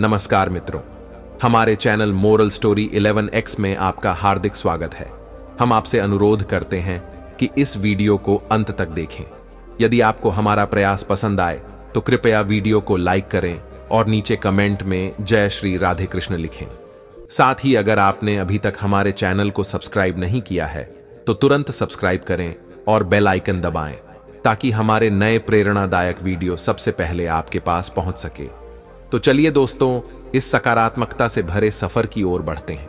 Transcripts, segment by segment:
नमस्कार मित्रों, हमारे चैनल मोरल स्टोरी 11x में आपका हार्दिक स्वागत है। हम आपसे अनुरोध करते हैं कि इस वीडियो को अंत तक देखें। यदि आपको हमारा प्रयास पसंद आए तो कृपया वीडियो को लाइक करें और नीचे कमेंट में जय श्री राधे कृष्ण लिखें। साथ ही अगर आपने अभी तक हमारे चैनल को सब्सक्राइब नहीं किया है तो तुरंत सब्सक्राइब करें और बेल आइकन दबाएं ताकि हमारे नए प्रेरणादायक वीडियो सबसे पहले आपके पास पहुंच सके। तो चलिए दोस्तों, इस सकारात्मकता से भरे सफर की ओर बढ़ते हैं।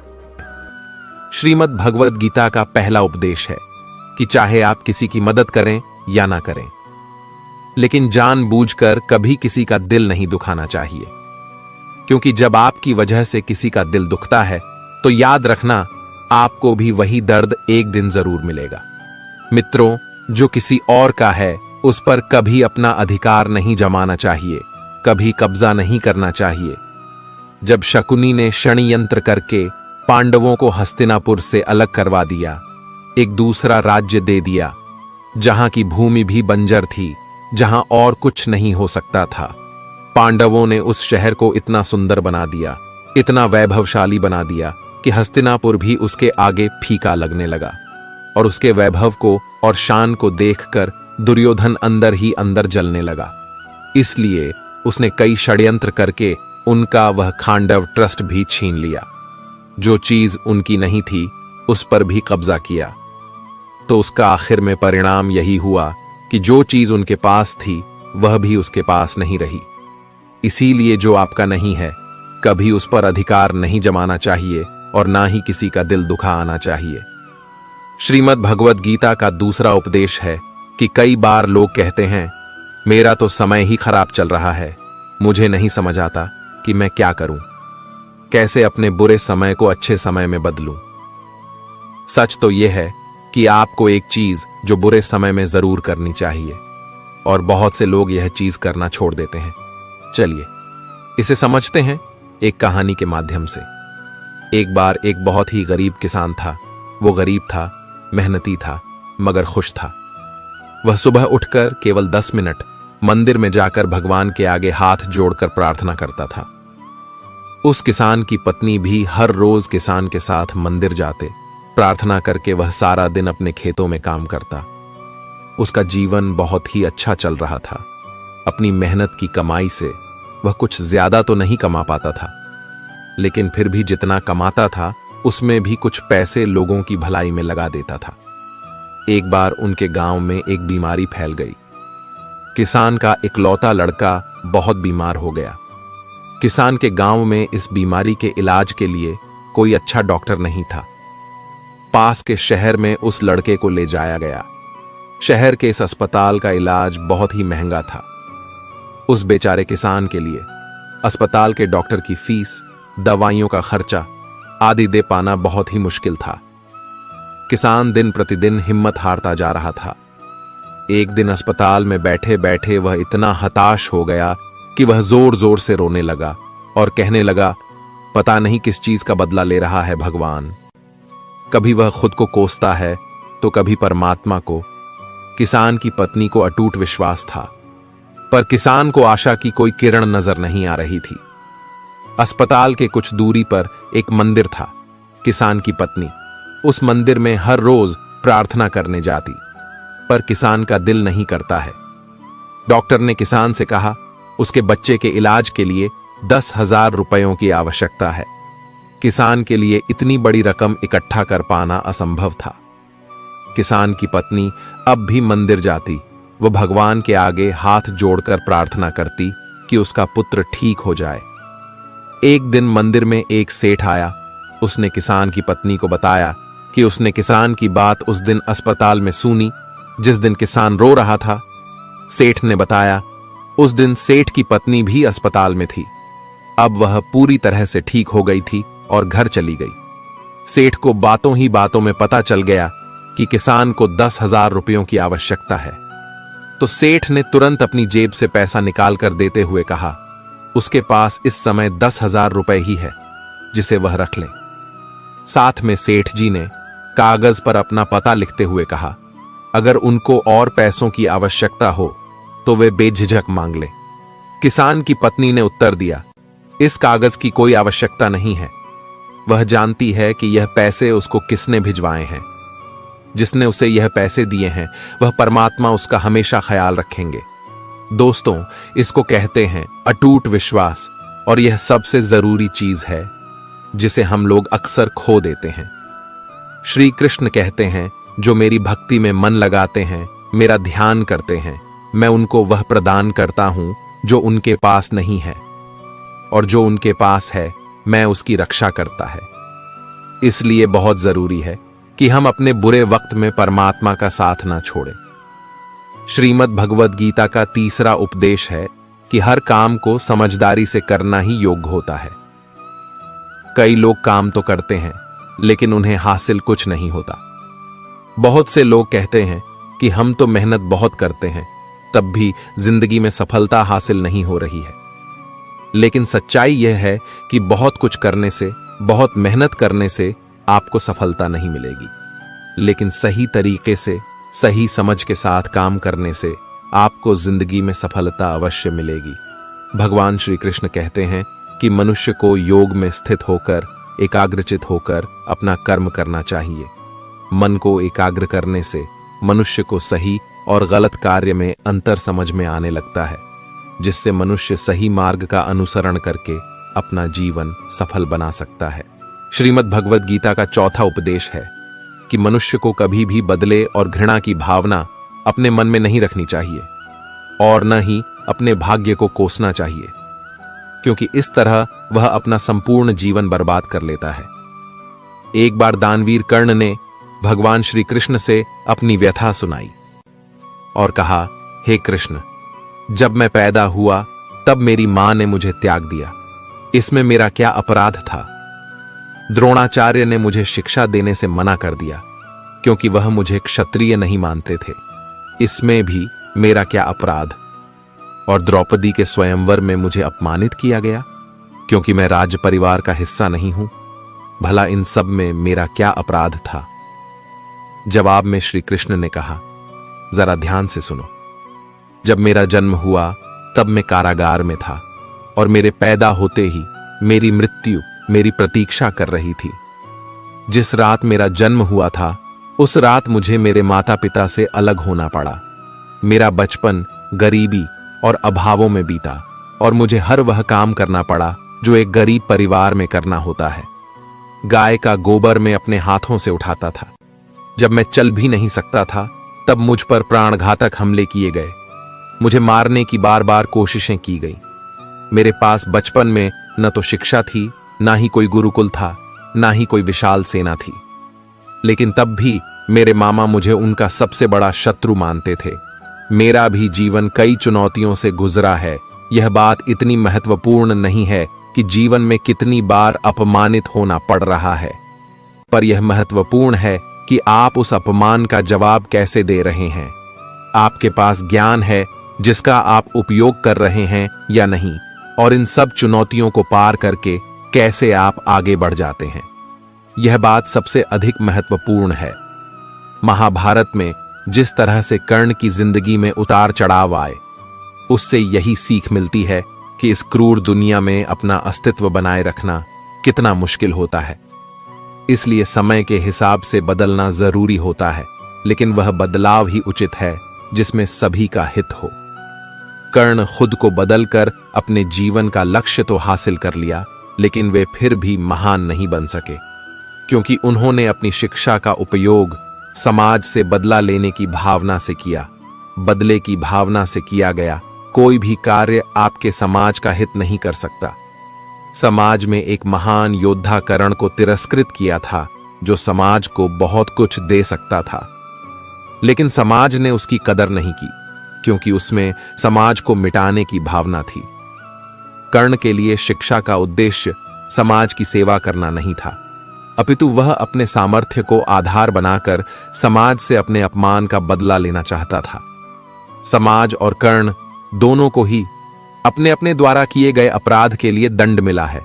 श्रीमद् भगवद गीता का पहला उपदेश है कि चाहे आप किसी की मदद करें या ना करें, लेकिन जानबूझकर कभी किसी का दिल नहीं दुखाना चाहिए, क्योंकि जब आपकी वजह से किसी का दिल दुखता है तो याद रखना आपको भी वही दर्द एक दिन जरूर मिलेगा। मित्रों, जो किसी और का है उस पर कभी अपना अधिकार नहीं जमाना चाहिए, कभी कब्जा नहीं करना चाहिए। जब शकुनी ने षड्यंत्र करके पांडवों को हस्तिनापुर से अलग करवा दिया, एक दूसरा राज्य दे दिया, जहां की भूमि भी बंजर थी, जहां और कुछ नहीं हो सकता था, पांडवों ने उस शहर को इतना सुंदर बना दिया, इतना वैभवशाली बना दिया कि हस्तिनापुर भी उसके आगे फीका लगने लगा। और उसके वैभव को और शान को देखकर दुर्योधन अंदर ही अंदर जलने लगा। इसलिए उसने कई षड्यंत्र करके उनका वह खांडव ट्रस्ट भी छीन लिया। जो चीज उनकी नहीं थी उस पर भी कब्जा किया। तो उसका आखिर में परिणाम यही हुआ कि जो चीज उनके पास थी वह भी उसके पास नहीं रही। इसीलिए जो आपका नहीं है कभी उस पर अधिकार नहीं जमाना चाहिए और ना ही किसी का दिल दुखा आना चाहिए। श्रीमद् भगवद गीता का दूसरा उपदेश है कि कई बार लोग कहते हैं, मेरा तो समय ही खराब चल रहा है, मुझे नहीं समझ आता कि मैं क्या करूं, कैसे अपने बुरे समय को अच्छे समय में बदलूं। सच तो यह है कि आपको एक चीज जो बुरे समय में जरूर करनी चाहिए, और बहुत से लोग यह चीज करना छोड़ देते हैं। चलिए इसे समझते हैं एक कहानी के माध्यम से। एक बार एक बहुत ही गरीब किसान था। वो गरीब था, मेहनती था, मगर खुश था। वह सुबह उठकर केवल 10 मिनट मंदिर में जाकर भगवान के आगे हाथ जोड़कर प्रार्थना करता था। उस किसान की पत्नी भी हर रोज किसान के साथ मंदिर जाते। प्रार्थना करके वह सारा दिन अपने खेतों में काम करता। उसका जीवन बहुत ही अच्छा चल रहा था। अपनी मेहनत की कमाई से वह कुछ ज्यादा तो नहीं कमा पाता था, लेकिन फिर भी जितना कमाता था उसमें भी कुछ पैसे लोगों की भलाई में लगा देता था। एक बार उनके गांव में एक बीमारी फैल गई। किसान का इकलौता लड़का बहुत बीमार हो गया। किसान के गांव में इस बीमारी के इलाज के लिए कोई अच्छा डॉक्टर नहीं था। पास के शहर में उस लड़के को ले जाया गया। शहर के इस अस्पताल का इलाज बहुत ही महंगा था। उस बेचारे किसान के लिए अस्पताल के डॉक्टर की फीस, दवाइयों का खर्चा आदि दे पाना बहुत ही मुश्किल था। किसान दिन प्रतिदिन हिम्मत हारता जा रहा था। एक दिन अस्पताल में बैठे बैठे वह इतना हताश हो गया कि वह जोर जोर से रोने लगा और कहने लगा, पता नहीं किस चीज का बदला ले रहा है भगवान। कभी वह खुद को कोसता है तो कभी परमात्मा को। किसान की पत्नी को अटूट विश्वास था, पर किसान को आशा की कोई किरण नजर नहीं आ रही थी। अस्पताल के कुछ दूरी पर एक मंदिर था। किसान की पत्नी उस मंदिर में हर रोज प्रार्थना करने जाती, पर किसान का दिल नहीं करता है। डॉक्टर ने किसान से कहा, उसके बच्चे के इलाज के लिए 10,000 रुपयों की आवश्यकता है। किसान के लिए इतनी बड़ी रकम इकट्ठा कर पाना असंभव था। किसान की पत्नी अब भी मंदिर जाती। वह भगवान के आगे हाथ जोड़कर प्रार्थना करती कि उसका पुत्र ठीक हो जाए। एक दिन मंदिर में एक सेठ आया। उसने किसान की पत्नी को बताया कि उसने किसान की बात उस दिन अस्पताल में सुनी जिस दिन किसान रो रहा था। सेठ ने बताया, उस दिन सेठ की पत्नी भी अस्पताल में थी। अब वह पूरी तरह से ठीक हो गई थी और घर चली गई। सेठ को बातों ही बातों में पता चल गया कि किसान को 10,000 रुपयों की आवश्यकता है। तो सेठ ने तुरंत अपनी जेब से पैसा निकाल कर देते हुए कहा, उसके पास इस समय 10,000 रुपए ही है, जिसे वह रख ले। साथ में सेठ जी ने कागज पर अपना पता लिखते हुए कहा, अगर उनको और पैसों की आवश्यकता हो तो वे बेझिझक मांग ले। किसान की पत्नी ने उत्तर दिया, इस कागज की कोई आवश्यकता नहीं है। वह जानती है कि यह पैसे उसको किसने भिजवाए हैं। जिसने उसे यह पैसे दिए हैं वह परमात्मा उसका हमेशा ख्याल रखेंगे। दोस्तों, इसको कहते हैं अटूट विश्वास, और यह सबसे जरूरी चीज है जिसे हम लोग अक्सर खो देते हैं। श्री कृष्ण कहते हैं, जो मेरी भक्ति में मन लगाते हैं, मेरा ध्यान करते हैं, मैं उनको वह प्रदान करता हूं जो उनके पास नहीं है, और जो उनके पास है मैं उसकी रक्षा करता है। इसलिए बहुत जरूरी है कि हम अपने बुरे वक्त में परमात्मा का साथ ना छोड़ें। श्रीमद् भगवद गीता का तीसरा उपदेश है कि हर काम को समझदारी से करना ही योग्य होता है। कई लोग काम तो करते हैं लेकिन उन्हें हासिल कुछ नहीं होता। बहुत से लोग कहते हैं कि हम तो मेहनत बहुत करते हैं, तब भी जिंदगी में सफलता हासिल नहीं हो रही है। लेकिन सच्चाई यह है कि बहुत कुछ करने से, बहुत मेहनत करने से आपको सफलता नहीं मिलेगी, लेकिन सही तरीके से, सही समझ के साथ काम करने से आपको जिंदगी में सफलता अवश्य मिलेगी। भगवान श्री कृष्ण कहते हैं कि मनुष्य को योग में स्थित होकर, एकाग्रचित होकर अपना कर्म करना चाहिए। मन को एकाग्र करने से मनुष्य को सही और गलत कार्य में अंतर समझ में आने लगता है, जिससे मनुष्य सही मार्ग का अनुसरण करके अपना जीवन सफल बना सकता है। श्रीमद् भगवद गीता का चौथा उपदेश है कि मनुष्य को कभी भी बदले और घृणा की भावना अपने मन में नहीं रखनी चाहिए, और न ही अपने भाग्य को कोसना चाहिए, क्योंकि इस तरह वह अपना संपूर्ण जीवन बर्बाद कर लेता है। एक बार दानवीर कर्ण ने भगवान श्री कृष्ण से अपनी व्यथा सुनाई और कहा, हे कृष्ण, जब मैं पैदा हुआ तब मेरी मां ने मुझे त्याग दिया, इसमें मेरा क्या अपराध था? द्रोणाचार्य ने मुझे शिक्षा देने से मना कर दिया क्योंकि वह मुझे क्षत्रिय नहीं मानते थे, इसमें भी मेरा क्या अपराध? और द्रौपदी के स्वयंवर में मुझे अपमानित किया गया क्योंकि मैं राज परिवार का हिस्सा नहीं हूं, भला इन सब में मेरा क्या अपराध था? जवाब में श्री कृष्ण ने कहा, जरा ध्यान से सुनो। जब मेरा जन्म हुआ तब मैं कारागार में था और मेरे पैदा होते ही मेरी मृत्यु मेरी प्रतीक्षा कर रही थी। जिस रात मेरा जन्म हुआ था उस रात मुझे मेरे माता पिता से अलग होना पड़ा। मेरा बचपन गरीबी और अभावों में बीता और मुझे हर वह काम करना पड़ा जो एक गरीब परिवार में करना होता है। गाय का गोबर मैं अपने हाथों से उठाता था। जब मैं चल भी नहीं सकता था तब मुझ पर प्राणघातक हमले किए गए। मुझे मारने की बार बार कोशिशें की गई। मेरे पास बचपन में न तो शिक्षा थी, ना ही कोई गुरुकुल था, ना ही कोई विशाल सेना थी, लेकिन तब भी मेरे मामा मुझे उनका सबसे बड़ा शत्रु मानते थे। मेरा भी जीवन कई चुनौतियों से गुजरा है। यह बात इतनी महत्वपूर्ण नहीं है कि जीवन में कितनी बार अपमानित होना पड़ रहा है, पर यह महत्वपूर्ण है कि आप उस अपमान का जवाब कैसे दे रहे हैं। आपके पास ज्ञान है जिसका आप उपयोग कर रहे हैं या नहीं, और इन सब चुनौतियों को पार करके कैसे आप आगे बढ़ जाते हैं। यह बात सबसे अधिक महत्वपूर्ण है। महाभारत में जिस तरह से कर्ण की जिंदगी में उतार चढ़ाव आए, उससे यही सीख मिलती है कि इस क्रूर दुनिया में अपना अस्तित्व बनाए रखना कितना मुश्किल होता है। इसलिए समय के हिसाब से बदलना जरूरी होता है, लेकिन वह बदलाव ही उचित है जिसमें सभी का हित हो। कर्ण खुद को बदलकर अपने जीवन का लक्ष्य तो हासिल कर लिया, लेकिन वे फिर भी महान नहीं बन सके, क्योंकि उन्होंने अपनी शिक्षा का उपयोग समाज से बदला लेने की भावना से किया। बदले की भावना से किया गया कोई भी कार्य आपके समाज का हित नहीं कर सकता। समाज में एक महान योद्धा कर्ण को तिरस्कृत किया था, जो समाज को बहुत कुछ दे सकता था, लेकिन समाज ने उसकी कदर नहीं की, क्योंकि उसमें समाज को मिटाने की भावना थी। कर्ण के लिए शिक्षा का उद्देश्य समाज की सेवा करना नहीं था, अपितु वह अपने सामर्थ्य को आधार बनाकर समाज से अपने अपमान का बदला लेना चाहता था। समाज और कर्ण दोनों को ही अपने अपने द्वारा किए गए अपराध के लिए दंड मिला है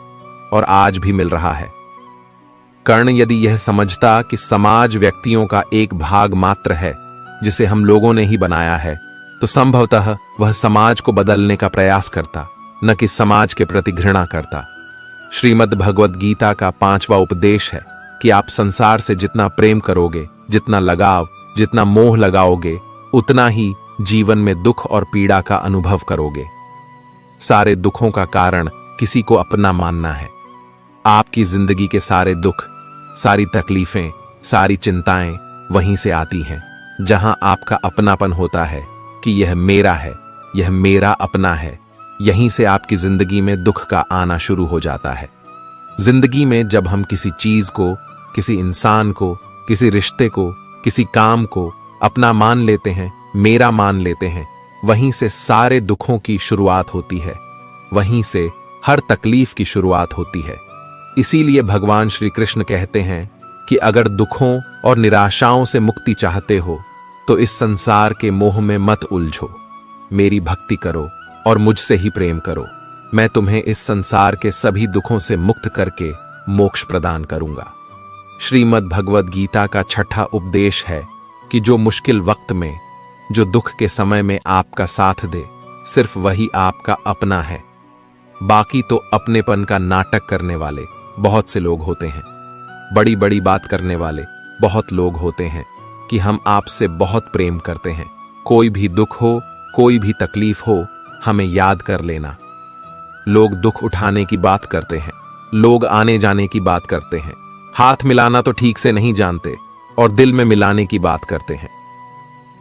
और आज भी मिल रहा है। कर्ण यदि यह समझता कि समाज व्यक्तियों का एक भाग मात्र है जिसे हम लोगों ने ही बनाया है, तो संभवतः वह समाज को बदलने का प्रयास करता न कि समाज के प्रति घृणा करता। श्रीमद् भगवद गीता का 5वां उपदेश है कि आप संसार से जितना प्रेम करोगे, जितना लगाव, जितना मोह लगाओगे, उतना ही जीवन में दुख और पीड़ा का अनुभव करोगे। सारे दुखों का कारण किसी को अपना मानना है। आपकी जिंदगी के सारे दुख, सारी तकलीफें, सारी चिंताएं वहीं से आती हैं, जहां आपका अपनापन होता है कि यह मेरा है, यह मेरा अपना है। यहीं से आपकी जिंदगी में दुख का आना शुरू हो जाता है। जिंदगी में जब हम किसी चीज को, किसी इंसान को, किसी रिश्ते को, किसी काम को अपना मान लेते हैं, मेरा मान लेते हैं, वहीं से सारे दुखों की शुरुआत होती है, वहीं से हर तकलीफ की शुरुआत होती है। इसीलिए भगवान श्री कृष्ण कहते हैं कि अगर दुखों और निराशाओं से मुक्ति चाहते हो तो इस संसार के मोह में मत उलझो, मेरी भक्ति करो और मुझसे ही प्रेम करो। मैं तुम्हें इस संसार के सभी दुखों से मुक्त करके मोक्ष प्रदान करूंगा। श्रीमद् भगवद गीता का 6वां उपदेश है कि जो मुश्किल वक्त में, जो दुख के समय में आपका साथ दे, सिर्फ वही आपका अपना है। बाकी तो अपनेपन का नाटक करने वाले बहुत से लोग होते हैं, बड़ी बड़ी बात करने वाले बहुत लोग होते हैं कि हम आपसे बहुत प्रेम करते हैं। कोई भी दुख हो, कोई भी तकलीफ हो, हमें याद कर लेना। लोग दुख उठाने की बात करते हैं, लोग आने जाने की बात करते हैं, हाथ मिलाना तो ठीक से नहीं जानते और दिल में मिलाने की बात करते हैं।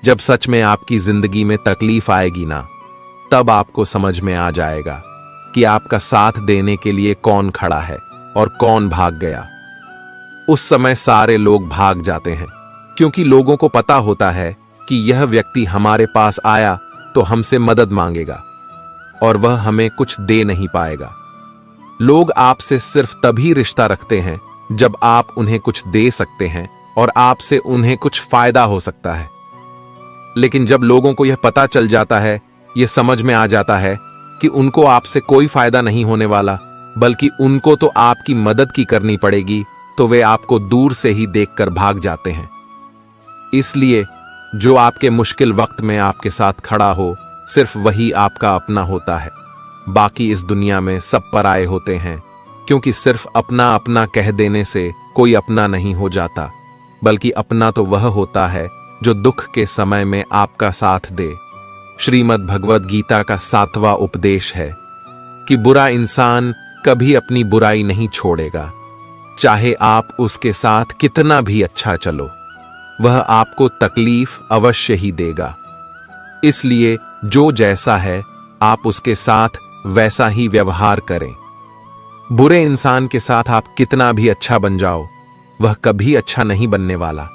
जब सच में आपकी जिंदगी में तकलीफ आएगी ना, तब आपको समझ में आ जाएगा कि आपका साथ देने के लिए कौन खड़ा है और कौन भाग गया। उस समय सारे लोग भाग जाते हैं, क्योंकि लोगों को पता होता है कि यह व्यक्ति हमारे पास आया तो हमसे मदद मांगेगा और वह हमें कुछ दे नहीं पाएगा। लोग आपसे सिर्फ तभी रिश्ता रखते हैं जब आप उन्हें कुछ दे सकते हैं और आपसे उन्हें कुछ फायदा हो सकता है। लेकिन जब लोगों को यह पता चल जाता है, यह समझ में आ जाता है कि उनको आपसे कोई फायदा नहीं होने वाला, बल्कि उनको तो आपकी मदद की करनी पड़ेगी, तो वे आपको दूर से ही देखकर भाग जाते हैं। इसलिए जो आपके मुश्किल वक्त में आपके साथ खड़ा हो, सिर्फ वही आपका अपना होता है। बाकी इस दुनिया में सब पराये होते हैं, क्योंकि सिर्फ अपना अपना कह देने से कोई अपना नहीं हो जाता, बल्कि अपना तो वह होता है जो दुख के समय में आपका साथ दे। श्रीमद् भगवद गीता का 7वां उपदेश है कि बुरा इंसान कभी अपनी बुराई नहीं छोड़ेगा, चाहे आप उसके साथ कितना भी अच्छा चलो, वह आपको तकलीफ अवश्य ही देगा। इसलिए जो जैसा है आप उसके साथ वैसा ही व्यवहार करें। बुरे इंसान के साथ आप कितना भी अच्छा बन जाओ, वह कभी अच्छा नहीं बनने वाला।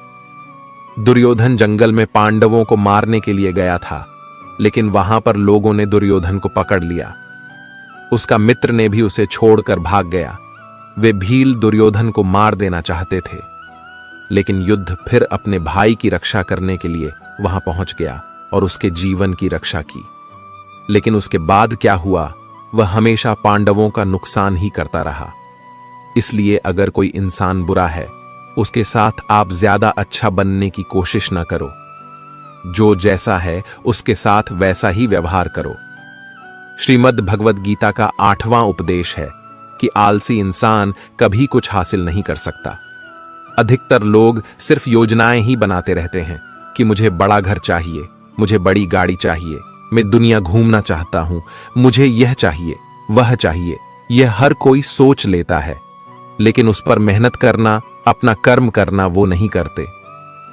दुर्योधन जंगल में पांडवों को मारने के लिए गया था, लेकिन वहां पर लोगों ने दुर्योधन को पकड़ लिया। उसका मित्र ने भी उसे छोड़कर भाग गया। वे भील दुर्योधन को मार देना चाहते थे, लेकिन युद्ध फिर अपने भाई की रक्षा करने के लिए वहां पहुंच गया और उसके जीवन की रक्षा की। लेकिन उसके बाद क्या हुआ, वह हमेशा पांडवों का नुकसान ही करता रहा। इसलिए अगर कोई इंसान बुरा है, उसके साथ आप ज्यादा अच्छा बनने की कोशिश न करो। जो जैसा है उसके साथ वैसा ही व्यवहार करो। श्रीमद् भगवद गीता का 8वां उपदेश है कि आलसी इंसान कभी कुछ हासिल नहीं कर सकता। अधिकतर लोग सिर्फ योजनाएं ही बनाते रहते हैं कि मुझे बड़ा घर चाहिए, मुझे बड़ी गाड़ी चाहिए, मैं दुनिया घूमना चाहता हूं, मुझे यह चाहिए, वह चाहिए। यह हर कोई सोच लेता है, लेकिन उस पर मेहनत करना, अपना कर्म करना वो नहीं करते।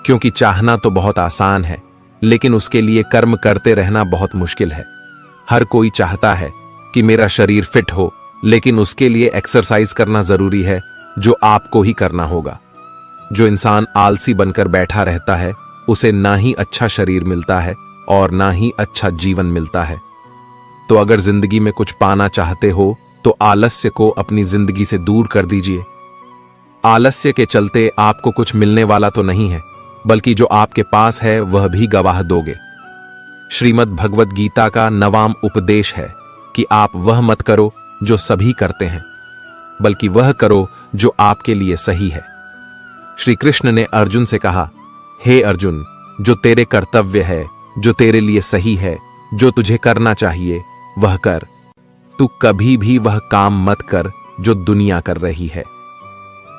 क्योंकि चाहना तो बहुत आसान है, लेकिन उसके लिए कर्म करते रहना बहुत मुश्किल है। हर कोई चाहता है कि मेरा शरीर फिट हो, लेकिन उसके लिए एक्सरसाइज करना जरूरी है, जो आपको ही करना होगा। जो इंसान आलसी बनकर बैठा रहता है, उसे ना ही अच्छा शरीर मिलता है और ना ही अच्छा जीवन मिलता है। तो अगर जिंदगी में कुछ पाना चाहते हो तो आलस्य को अपनी जिंदगी से दूर कर दीजिए। आलस्य के चलते आपको कुछ मिलने वाला तो नहीं है, बल्कि जो आपके पास है वह भी गवाह दोगे। श्रीमद् भगवद गीता का 9वां उपदेश है कि आप वह मत करो जो सभी करते हैं, बल्कि वह करो जो आपके लिए सही है। श्री कृष्ण ने अर्जुन से कहा, हे अर्जुन, जो तेरे कर्तव्य है, जो तेरे लिए सही है, जो तुझे करना चाहिए, वह कर। तू कभी भी वह काम मत कर जो दुनिया कर रही है।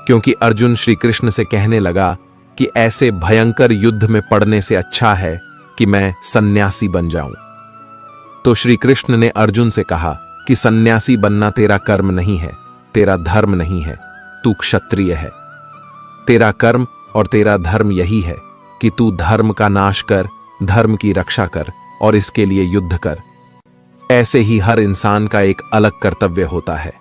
क्योंकि अर्जुन श्री कृष्ण से कहने लगा कि ऐसे भयंकर युद्ध में पड़ने से अच्छा है कि मैं सन्यासी बन जाऊं। तो श्री कृष्ण ने अर्जुन से कहा कि सन्यासी बनना तेरा कर्म नहीं है, तेरा धर्म नहीं है, तू क्षत्रिय है। तेरा कर्म और तेरा धर्म यही है कि तू धर्म का नाश कर, धर्म की रक्षा कर और इसके लिए युद्ध कर। ऐसे ही हर इंसान का एक अलग कर्तव्य होता है,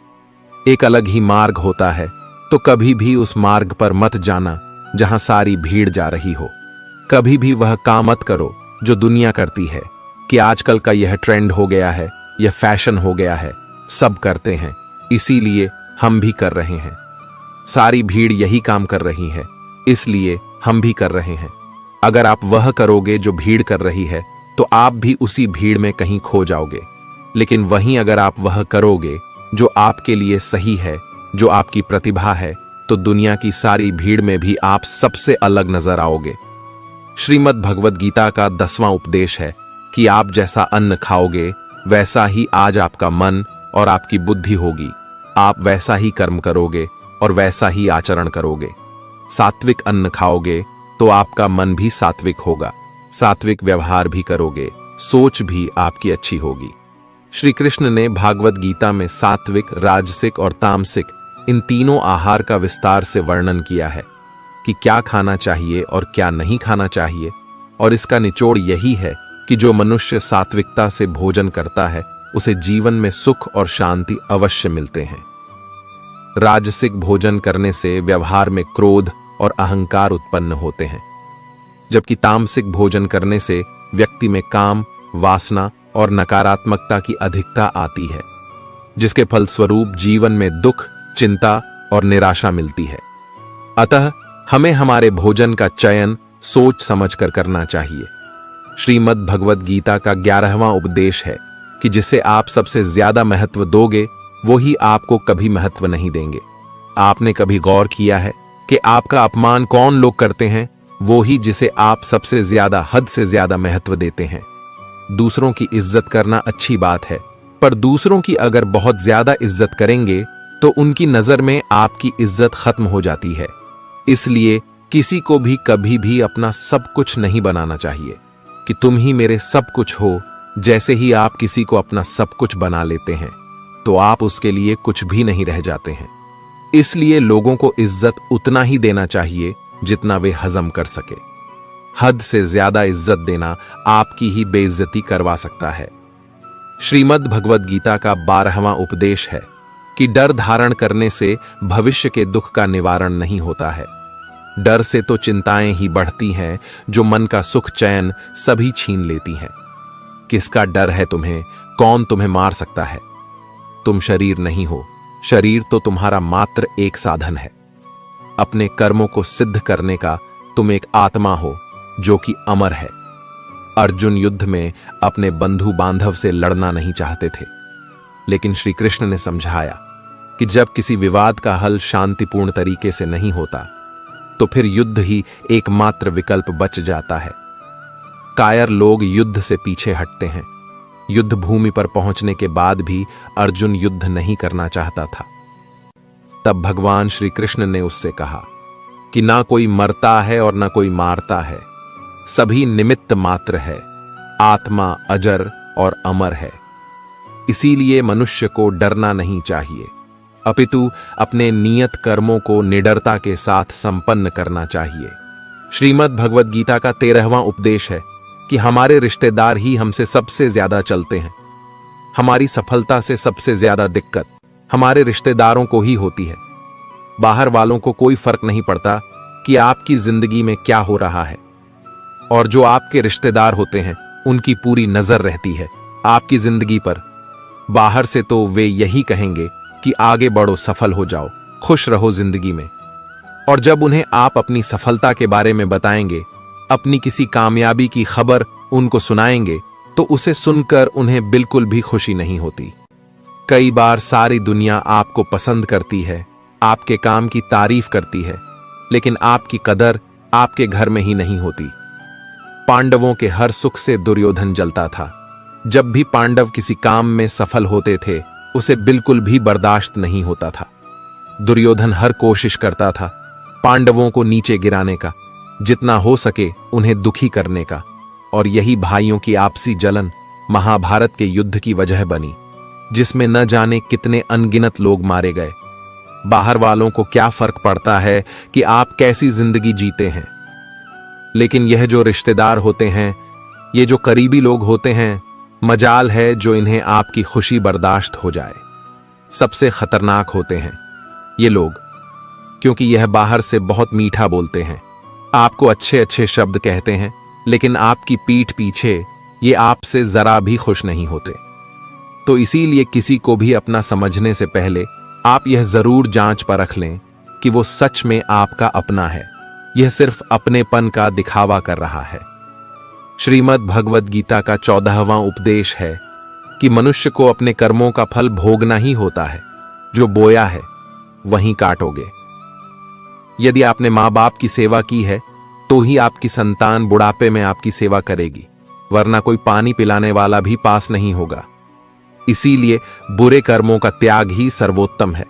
एक अलग ही मार्ग होता है। तो कभी भी उस मार्ग पर मत जाना जहां सारी भीड़ जा रही हो। कभी भी वह काम मत करो जो दुनिया करती है कि आजकल का यह ट्रेंड हो गया है, यह फैशन हो गया है, सब करते हैं इसीलिए हम भी कर रहे हैं। सारी भीड़ यही काम कर रही है इसलिए हम भी कर रहे हैं। अगर आप वह करोगे जो भीड़ कर रही है तो आप भी उसी भीड़ में कहीं खो जाओगे। लेकिन वहीं अगर आप वह करोगे जो आपके लिए सही है, जो आपकी प्रतिभा है, तो दुनिया की सारी भीड़ में भी आप सबसे अलग नजर आओगे। श्रीमद् भगवद गीता का 10वां उपदेश है कि आप जैसा अन्न खाओगे वैसा ही आज आपका मन और आपकी बुद्धि होगी। आप वैसा ही कर्म करोगे और वैसा ही आचरण करोगे। सात्विक अन्न खाओगे तो आपका मन भी सात्विक होगा, सात्विक व्यवहार भी करोगे, सोच भी आपकी अच्छी होगी। श्री कृष्ण ने भागवत गीता में सात्विक, राजसिक और तामसिक इन तीनों आहार का विस्तार से वर्णन किया है कि क्या खाना चाहिए और क्या नहीं खाना चाहिए। और इसका निचोड़ यही है कि जो मनुष्य सात्विकता से भोजन करता है उसे जीवन में सुख और शांति अवश्य मिलते हैं। राजसिक भोजन करने से व्यवहार में क्रोध और अहंकार उत्पन्न होते हैं, जबकि तामसिक भोजन करने से व्यक्ति में काम, वासना और नकारात्मकता की अधिकता आती है, जिसके फलस्वरूप जीवन में दुख, चिंता और निराशा मिलती है। अतः हमें हमारे भोजन का चयन सोच समझकर करना चाहिए। श्रीमद् भगवद गीता का 11वां उपदेश है कि जिसे आप सबसे ज्यादा महत्व दोगे वो ही आपको कभी महत्व नहीं देंगे। आपने कभी गौर किया है कि आपका अपमान कौन लोग करते हैं? वो ही जिसे आप सबसे ज्यादा, हद से ज्यादा महत्व देते हैं। दूसरों की इज्जत करना अच्छी बात है, पर दूसरों की अगर बहुत ज्यादा इज्जत करेंगे तो उनकी नजर में आपकी इज्जत खत्म हो जाती है। इसलिए किसी को भी कभी भी अपना सब कुछ नहीं बनाना चाहिए कि तुम ही मेरे सब कुछ हो। जैसे ही आप किसी को अपना सब कुछ बना लेते हैं तो आप उसके लिए कुछ भी नहीं रह जाते हैं। इसलिए लोगों को इज्जत उतना ही देना चाहिए जितना वे हजम कर सके। हद से ज्यादा इज्जत देना आपकी ही बेइज्जती करवा सकता है। श्रीमद् भगवद गीता का 12वां उपदेश है कि डर धारण करने से भविष्य के दुख का निवारण नहीं होता है। डर से तो चिंताएं ही बढ़ती हैं जो मन का सुख चैन सभी छीन लेती हैं। किसका डर है तुम्हें? कौन तुम्हें मार सकता है? तुम शरीर नहीं हो, शरीर तो तुम्हारा मात्र एक साधन है। अपने कर्मों को सिद्ध करने का तुम एक आत्मा हो जो कि अमर है। अर्जुन युद्ध में अपने बंधु बांधव से लड़ना नहीं चाहते थे, लेकिन श्री कृष्ण ने समझाया कि जब किसी विवाद का हल शांतिपूर्ण तरीके से नहीं होता तो फिर युद्ध ही एकमात्र विकल्प बच जाता है। कायर लोग युद्ध से पीछे हटते हैं। युद्ध भूमि पर पहुंचने के बाद भी अर्जुन युद्ध नहीं करना चाहता था। तब भगवान श्री कृष्ण ने उससे कहा कि ना कोई मरता है और ना कोई मारता है, सभी निमित्त मात्र है। आत्मा अजर और अमर है। इसीलिए मनुष्य को डरना नहीं चाहिए, अपितु अपने नियत कर्मों को निडरता के साथ संपन्न करना चाहिए। श्रीमद् भगवद गीता का 13वां उपदेश है कि हमारे रिश्तेदार ही हमसे सबसे ज्यादा चलते हैं। हमारी सफलता से सबसे ज्यादा दिक्कत हमारे रिश्तेदारों को ही होती है। बाहर वालों को कोई फर्क नहीं पड़ता कि आपकी जिंदगी में क्या हो रहा है, और जो आपके रिश्तेदार होते हैं उनकी पूरी नजर रहती है आपकी जिंदगी पर। बाहर से तो वे यही कहेंगे कि आगे बढ़ो, सफल हो जाओ, खुश रहो जिंदगी में। और जब उन्हें आप अपनी सफलता के बारे में बताएंगे, अपनी किसी कामयाबी की खबर उनको सुनाएंगे, तो उसे सुनकर उन्हें बिल्कुल भी खुशी नहीं होती। कई बार सारी दुनिया आपको पसंद करती है, आपके काम की तारीफ करती है, लेकिन आपकी कदर आपके घर में ही नहीं होती। पांडवों के हर सुख से दुर्योधन जलता था। जब भी पांडव किसी काम में सफल होते थे उसे बिल्कुल भी बर्दाश्त नहीं होता था। दुर्योधन हर कोशिश करता था पांडवों को नीचे गिराने का, जितना हो सके उन्हें दुखी करने का, और यही भाइयों की आपसी जलन महाभारत के युद्ध की वजह बनी, जिसमें न जाने कितने अनगिनत लोग मारे गए। बाहर वालों को क्या फर्क पड़ता है कि आप कैसी जिंदगी जीते हैं, लेकिन यह जो रिश्तेदार होते हैं, ये जो करीबी लोग होते हैं, मजाल है जो इन्हें आपकी खुशी बर्दाश्त हो जाए। सबसे खतरनाक होते हैं ये लोग, क्योंकि यह बाहर से बहुत मीठा बोलते हैं, आपको अच्छे अच्छे शब्द कहते हैं, लेकिन आपकी पीठ पीछे ये आपसे जरा भी खुश नहीं होते। तो इसीलिए किसी को भी अपना समझने से पहले आप यह जरूर जांच परख लें कि वो सच में आपका अपना है, यह सिर्फ अपनेपन का दिखावा कर रहा है। श्रीमद् भगवद गीता का 14वां उपदेश है कि मनुष्य को अपने कर्मों का फल भोगना ही होता है, जो बोया है वहीं काटोगे। यदि आपने मां बाप की सेवा की है तो ही आपकी संतान बुढ़ापे में आपकी सेवा करेगी, वरना कोई पानी पिलाने वाला भी पास नहीं होगा। इसीलिए बुरे कर्मों का त्याग ही सर्वोत्तम है।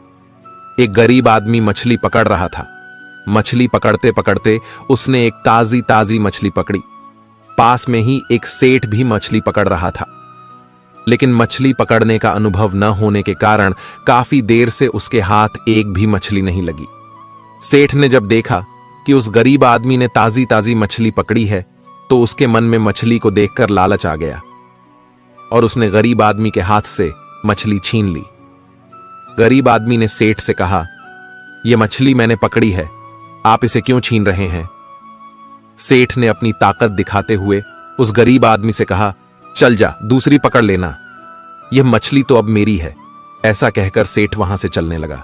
एक गरीब आदमी मछली पकड़ रहा था। मछली पकड़ते पकड़ते उसने एक ताजी ताजी मछली पकड़ी। पास में ही एक सेठ भी मछली पकड़ रहा था, लेकिन मछली पकड़ने का अनुभव न होने के कारण काफी देर से उसके हाथ एक भी मछली नहीं लगी। सेठ ने जब देखा कि उस गरीब आदमी ने ताजी ताजी मछली पकड़ी है, तो उसके मन में मछली को देखकर लालच आ गया और उसने गरीब आदमी के हाथ से मछली छीन ली। गरीब आदमी ने सेठ से कहा, यह मछली मैंने पकड़ी है, आप इसे क्यों छीन रहे हैं? सेठ ने अपनी ताकत दिखाते हुए उस गरीब आदमी से कहा, चल जा, दूसरी पकड़ लेना, यह मछली तो अब मेरी है। ऐसा कहकर सेठ वहां से चलने लगा।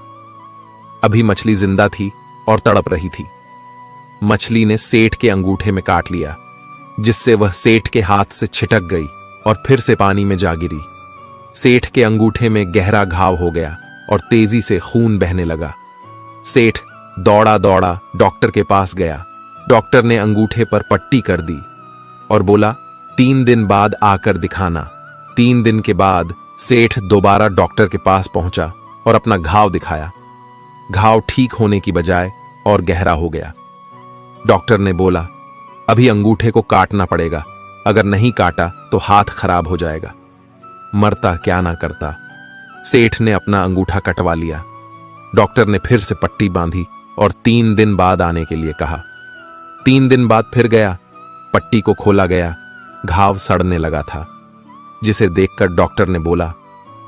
अभी मछली जिंदा थी और तड़प रही थी। मछली ने सेठ के अंगूठे में काट लिया, जिससे वह सेठ के हाथ से छिटक गई और फिर से पानी में जा गिरी। सेठ के अंगूठे में गहरा घाव हो गया और तेजी से खून बहने लगा। सेठ दौड़ा दौड़ा डॉक्टर के पास गया। डॉक्टर ने अंगूठे पर पट्टी कर दी और बोला, 3 दिन बाद आकर दिखाना। 3 दिन के बाद सेठ दोबारा डॉक्टर के पास पहुंचा और अपना घाव दिखाया। घाव ठीक होने की बजाय और गहरा हो गया। डॉक्टर ने बोला, अभी अंगूठे को काटना पड़ेगा, अगर नहीं काटा तो हाथ खराब हो जाएगा। मरता क्या ना करता। सेठ ने अपना अंगूठा कटवा लिया। डॉक्टर ने फिर से पट्टी बांधी और 3 दिन बाद आने के लिए कहा। 3 दिन बाद फिर गया। पट्टी को खोला गया। घाव सड़ने लगा था, जिसे देखकर डॉक्टर ने बोला,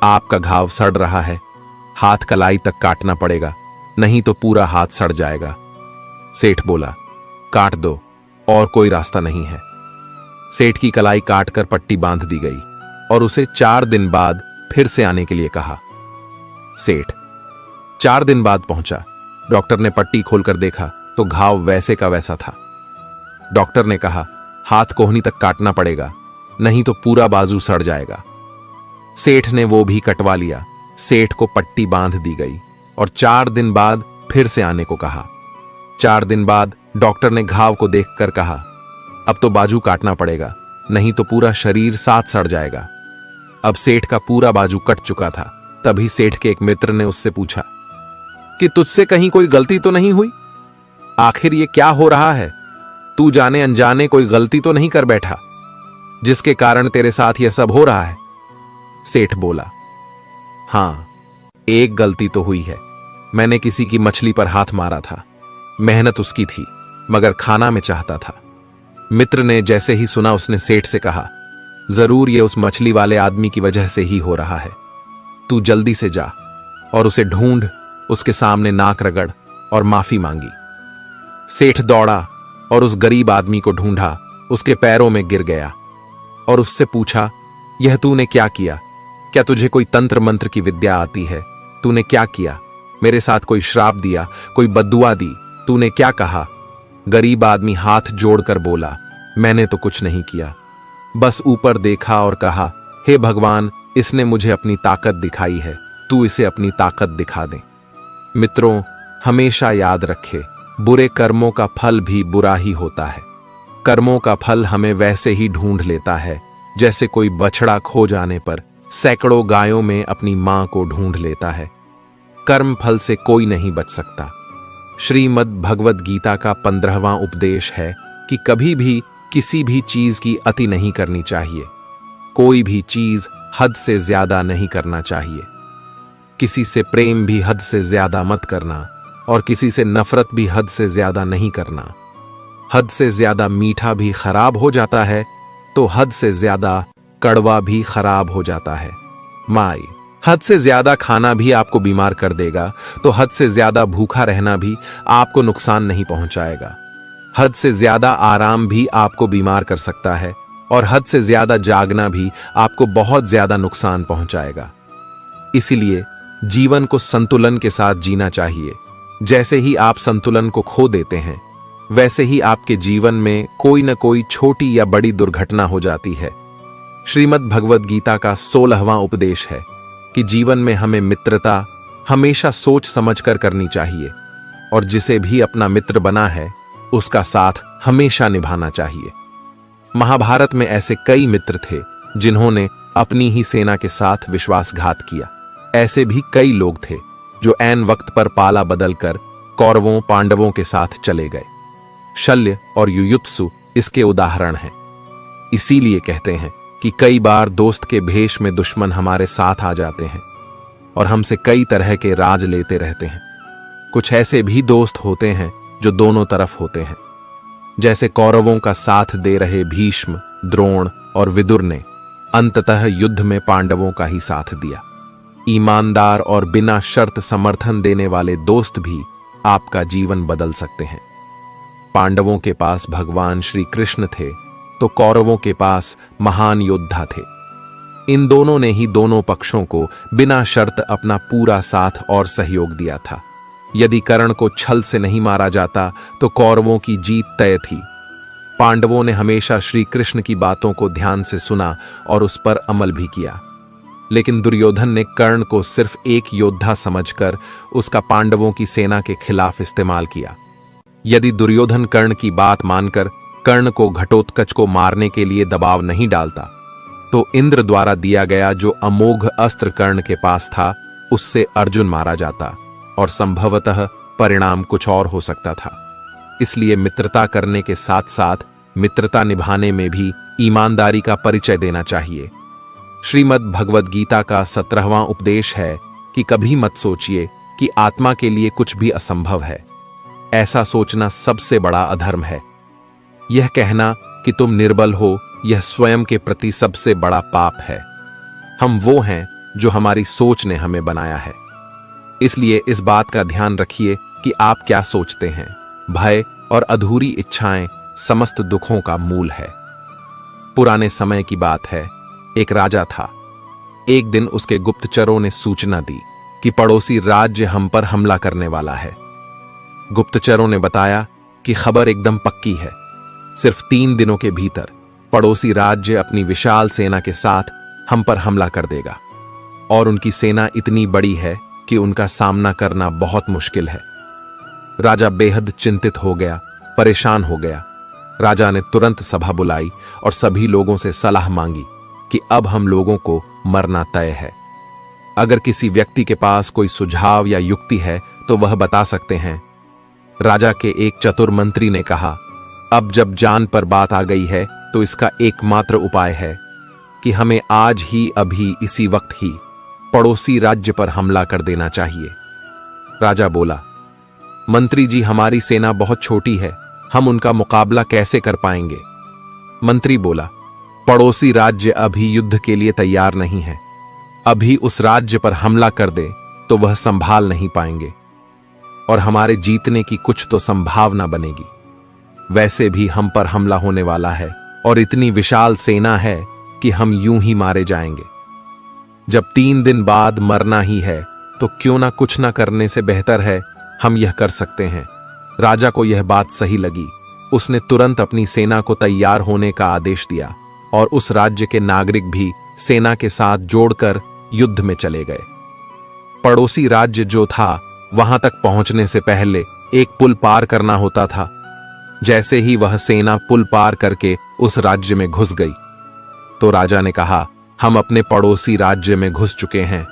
आपका घाव सड़ रहा है, हाथ कलाई तक काटना पड़ेगा, नहीं तो पूरा हाथ सड़ जाएगा। सेठ बोला, काट दो, और कोई रास्ता नहीं है। सेठ की कलाई काटकर पट्टी बांध दी गई और उसे 4 दिन बाद फिर से आने के लिए कहा। सेठ 4 दिन बाद पहुंचा। डॉक्टर ने पट्टी खोलकर देखा तो घाव वैसे का वैसा था। डॉक्टर ने कहा, हाथ कोहनी तक काटना पड़ेगा, नहीं तो पूरा बाजू सड़ जाएगा। सेठ ने वो भी कटवा लिया। सेठ को पट्टी बांध दी गई और 4 दिन बाद फिर से आने को कहा। 4 दिन बाद डॉक्टर ने घाव को देखकर कहा, अब तो बाजू काटना पड़ेगा, नहीं तो पूरा शरीर साथ सड़ जाएगा। अब सेठ का पूरा बाजू कट चुका था। तभी सेठ के एक मित्र ने उससे पूछा कि तुझसे कहीं कोई गलती तो नहीं हुई? आखिर ये क्या हो रहा है? तू जाने अनजाने कोई गलती तो नहीं कर बैठा, जिसके कारण तेरे साथ यह सब हो रहा है? सेठ बोला, हां, एक गलती तो हुई है। मैंने किसी की मछली पर हाथ मारा था। मेहनत उसकी थी, मगर खाना मैं चाहता था। मित्र ने जैसे ही सुना, उसने सेठ से कहा, जरूर ये उस मछली वाले आदमी की वजह से ही हो रहा है। तू जल्दी से जा और उसे ढूंढ, उसके सामने नाक रगड़ और माफी मांगी। सेठ दौड़ा और उस गरीब आदमी को ढूंढा, उसके पैरों में गिर गया और उससे पूछा, यह तूने क्या किया? क्या तुझे कोई तंत्र मंत्र की विद्या आती है? तूने क्या किया? मेरे साथ कोई श्राप दिया, कोई बद्दुआ दी? तूने क्या कहा? गरीब आदमी हाथ जोड़कर बोला, मैंने तो कुछ नहीं किया, बस ऊपर देखा और कहा, हे भगवान, इसने मुझे अपनी ताकत दिखाई है, तू इसे अपनी ताकत दिखा दे। मित्रों, हमेशा याद रखे, बुरे कर्मों का फल भी बुरा ही होता है। कर्मों का फल हमें वैसे ही ढूंढ लेता है, जैसे कोई बछड़ा खो जाने पर सैकड़ों गायों में अपनी मां को ढूंढ लेता है। कर्म फल से कोई नहीं बच सकता। श्रीमद् भगवद गीता का 15वां उपदेश है कि कभी भी किसी भी चीज की अति नहीं करनी चाहिए। कोई भी चीज हद से ज्यादा नहीं करना चाहिए। किसी से प्रेम भी हद से ज्यादा मत करना और किसी से नफरत भी हद से ज्यादा नहीं करना। हद से ज्यादा मीठा भी खराब हो जाता है तो हद से ज्यादा कड़वा भी खराब हो जाता है। माई, हद से ज्यादा खाना भी आपको बीमार कर देगा तो हद से ज्यादा भूखा रहना भी आपको नुकसान नहीं पहुंचाएगा। हद से ज्यादा आराम भी आपको बीमार कर सकता है और हद से ज्यादा जागना भी आपको बहुत ज्यादा नुकसान पहुंचाएगा। इसीलिए जीवन को संतुलन के साथ जीना चाहिए। जैसे ही आप संतुलन को खो देते हैं वैसे ही आपके जीवन में कोई न कोई छोटी या बड़ी दुर्घटना हो जाती है। श्रीमद् भगवद गीता का 16वां उपदेश है कि जीवन में हमें मित्रता हमेशा सोच समझकर करनी चाहिए और जिसे भी अपना मित्र बना है उसका साथ हमेशा निभाना चाहिए। महाभारत में ऐसे कई मित्र थे जिन्होंने अपनी ही सेना के साथ विश्वासघात किया। ऐसे भी कई लोग थे जो ऐन वक्त पर पाला बदलकर कौरवों पांडवों के साथ चले गए। शल्य और युयुत्सु इसके उदाहरण हैं। इसीलिए कहते हैं कि कई बार दोस्त के भेष में दुश्मन हमारे साथ आ जाते हैं और हमसे कई तरह के राज लेते रहते हैं। कुछ ऐसे भी दोस्त होते हैं जो दोनों तरफ होते हैं। जैसे कौरवों का साथ दे रहे भीष्म, द्रोण और विदुर ने अंततः युद्ध में पांडवों का ही साथ दिया। ईमानदार और बिना शर्त समर्थन देने वाले दोस्त भी आपका जीवन बदल सकते हैं। पांडवों के पास भगवान श्री कृष्ण थे तो कौरवों के पास महान योद्धा थे। इन दोनों ने ही दोनों पक्षों को बिना शर्त अपना पूरा साथ और सहयोग दिया था। यदि कर्ण को छल से नहीं मारा जाता तो कौरवों की जीत तय थी। पांडवों ने हमेशा श्री कृष्ण की बातों को ध्यान से सुना और उस पर अमल भी किया। लेकिन दुर्योधन ने कर्ण को सिर्फ एक योद्धा समझकर उसका पांडवों की सेना के खिलाफ इस्तेमाल किया। यदि दुर्योधन कर्ण की बात मानकर कर्ण को घटोत्कच को मारने के लिए दबाव नहीं डालता तो इंद्र द्वारा दिया गया जो अमोघ अस्त्र कर्ण के पास था उससे अर्जुन मारा जाता और संभवतः परिणाम कुछ और हो सकता था। इसलिए मित्रता करने के साथ साथ मित्रता निभाने में भी ईमानदारी का परिचय देना चाहिए। श्रीमद् भगवद गीता का 17वां उपदेश है कि कभी मत सोचिए कि आत्मा के लिए कुछ भी असंभव है। ऐसा सोचना सबसे बड़ा अधर्म है। यह कहना कि तुम निर्बल हो यह स्वयं के प्रति सबसे बड़ा पाप है। हम वो हैं जो हमारी सोच ने हमें बनाया है। इसलिए इस बात का ध्यान रखिए कि आप क्या सोचते हैं। भय और अधूरी इच्छाएं समस्त दुखों का मूल है। पुराने समय की बात है, एक राजा था। एक दिन उसके गुप्तचरों ने सूचना दी कि पड़ोसी राज्य हम पर हमला करने वाला है। गुप्तचरों ने बताया कि खबर एकदम पक्की है। सिर्फ 3 दिनों के भीतर पड़ोसी राज्य अपनी विशाल सेना के साथ हम पर हमला कर देगा और उनकी सेना इतनी बड़ी है कि उनका सामना करना बहुत मुश्किल है। राजा बेहद चिंतित हो गया, परेशान हो गया। राजा ने तुरंत सभा बुलाई और सभी लोगों से सलाह मांगी कि अब हम लोगों को मरना तय है। अगर किसी व्यक्ति के पास कोई सुझाव या युक्ति है तो वह बता सकते हैं। राजा के एक चतुर मंत्री ने कहा, अब जब जान पर बात आ गई है तो इसका एकमात्र उपाय है कि हमें आज ही अभी इसी वक्त ही पड़ोसी राज्य पर हमला कर देना चाहिए। राजा बोला, मंत्री जी हमारी सेना बहुत छोटी है, हम उनका मुकाबला कैसे कर पाएंगे? मंत्री बोला, पड़ोसी राज्य अभी युद्ध के लिए तैयार नहीं है। अभी उस राज्य पर हमला कर दे तो वह संभाल नहीं पाएंगे और हमारे जीतने की कुछ तो संभावना बनेगी। वैसे भी हम पर हमला होने वाला है और इतनी विशाल सेना है कि हम यूं ही मारे जाएंगे। जब 3 दिन बाद मरना ही है तो क्यों ना कुछ ना करने से बेहतर है हम यह कर सकते हैं। राजा को यह बात सही लगी। उसने तुरंत अपनी सेना को तैयार होने का आदेश दिया और उस राज्य के नागरिक भी सेना के साथ जोड़कर युद्ध में चले गए। पड़ोसी राज्य जो था वहां तक पहुंचने से पहले एक पुल पार करना होता था। जैसे ही वह सेना पुल पार करके उस राज्य में घुस गई तो राजा ने कहा, हम अपने पड़ोसी राज्य में घुस चुके हैं।